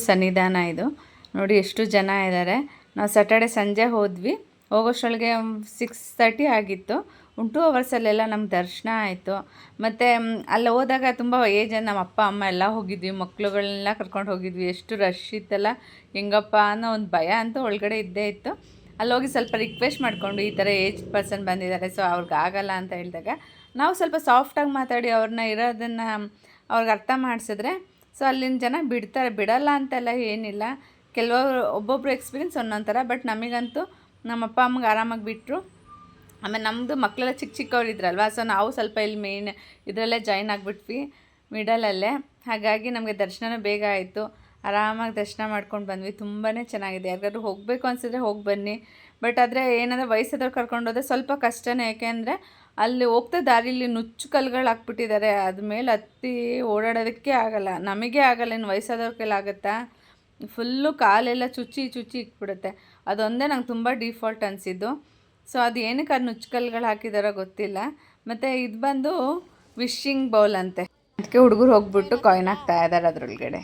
ಸನ್ನಿಧಾನ ಇದು ನೋಡಿ ಎಷ್ಟು ಜನ ಇದ್ದಾರೆ. ನಾವು ಸ್ಯಾಟರ್ಡೆ ಸಂಜೆ ಹೋದ್ವಿ, ಹೋಗೋಷ್ಟೊಳಗೆ 6:30 ಆಗಿತ್ತು. 2 ಅವರ್ಸಲ್ಲೆಲ್ಲ ನಮ್ಗೆ ದರ್ಶನ ಆಯಿತು. ಮತ್ತು ಅಲ್ಲಿ ಹೋದಾಗ ತುಂಬ ಏಜ್ ನಮ್ಮ ಅಪ್ಪ ಅಮ್ಮ ಎಲ್ಲ ಹೋಗಿದ್ವಿ, ಮಕ್ಳುಗಳನ್ನೆಲ್ಲ ಕರ್ಕೊಂಡು ಹೋಗಿದ್ವಿ. ಎಷ್ಟು ರಶ್ ಇತ್ತಲ್ಲ, ಹೆಂಗಪ್ಪ ಅನ್ನೋ ಒಂದು ಭಯ ಅಂತೂ ಒಳಗಡೆ ಇದ್ದೇ ಇತ್ತು. ಅಲ್ಲಿ ಹೋಗಿ ಸ್ವಲ್ಪ ರಿಕ್ವೆಸ್ಟ್ ಮಾಡಿಕೊಂಡು ಈ ಥರ ಏಜ್ ಪರ್ಸನ್ ಬಂದಿದ್ದಾರೆ, ಸೊ ಅವ್ರಿಗೆ ಆಗಲ್ಲ ಅಂತ ಹೇಳಿದಾಗ ನಾವು ಸ್ವಲ್ಪ ಸಾಫ್ಟಾಗಿ ಮಾತಾಡಿ ಅವ್ರನ್ನ ಇರೋದನ್ನು ಅವ್ರಿಗೆ ಅರ್ಥ ಮಾಡಿಸಿದ್ರೆ ಸೊ ಅಲ್ಲಿನ ಜನ ಬಿಡಲ್ಲ ಅಂತೆಲ್ಲ ಏನಿಲ್ಲ. ಒಬ್ಬೊಬ್ರು ಎಕ್ಸ್ಪೀರಿಯನ್ಸ್ ಒಂದೊಂದು ಥರ. ಬಟ್ ನಮಗಂತೂ ನಮ್ಮ ಅಪ್ಪ ಅಮ್ಮಗೆ ಆರಾಮಾಗಿ ಬಿಟ್ಟರು. ಆಮೇಲೆ ನಮ್ಮದು ಮಕ್ಕಳೆಲ್ಲ ಚಿಕ್ಕವ್ರು ಇದ್ರಲ್ವ, ಸೊ ನಾವು ಸ್ವಲ್ಪ ಇಲ್ಲಿ ಮೇನ್ ಇದರಲ್ಲೇ ಜಾಯ್ನ್ ಆಗಿಬಿಟ್ವಿ, ಮಿಡಲಲ್ಲೇ. ಹಾಗಾಗಿ ನಮಗೆ ದರ್ಶನವೂ ಬೇಗ ಆಯಿತು, ಆರಾಮಾಗಿ ದರ್ಶನ ಮಾಡ್ಕೊಂಡು ಬಂದ್ವಿ. ತುಂಬಾ ಚೆನ್ನಾಗಿದೆ. ಯಾರಿಗಾದ್ರೂ ಹೋಗಬೇಕು ಅನಿಸಿದ್ರೆ ಹೋಗಿ ಬನ್ನಿ. ಬಟ್ ಆದರೆ ಏನಂದರೆ ವಯಸ್ಸಾದವ್ರು ಕರ್ಕೊಂಡೋದ್ರೆ ಸ್ವಲ್ಪ ಕಷ್ಟನೇ. ಯಾಕೆಂದರೆ ಅಲ್ಲಿ ಹೋಗ್ತಾ ದಾರಿಲಿ ನುಚ್ಚು ಕಲ್ಲುಗಳು ಹಾಕ್ಬಿಟ್ಟಿದ್ದಾರೆ, ಅದ ಮೇಲೆ ಹತ್ತಿ ಓಡಾಡೋದಕ್ಕೆ ಆಗಲ್ಲ. ನಮಗೆ ಆಗಲ್ಲ, ಇನ್ನು ವಯಸ್ಸಾದವ್ರ ಕೈಲಿ ಆಗುತ್ತಾ? ಫುಲ್ಲು ಕಾಲೆಲ್ಲ ಚುಚ್ಚಿ ಇಟ್ಬಿಡುತ್ತೆ. ಅದೊಂದೇ ನಂಗೆ ತುಂಬ ಡಿಫಾಲ್ಟ್ ಅನಿಸಿದ್ದು. ಸೊ ಅದು ಏನಕ್ಕೆ ಅದು ನುಚ್ಚು ಕಲ್ಲುಗಳು ಹಾಕಿದಾರೋ ಗೊತ್ತಿಲ್ಲ. ಮತ್ತು ಇದು ಬಂದು ವಿಶಿಂಗ್ ಬೌಲ್ ಅಂತೆ, ಅದಕ್ಕೆ ಹುಡುಗರು ಹೋಗ್ಬಿಟ್ಟು ಕಾಯಿನ್ ಹಾಕ್ತಾ ಇದ್ದಾರೆ ಅದರೊಳಗಡೆ.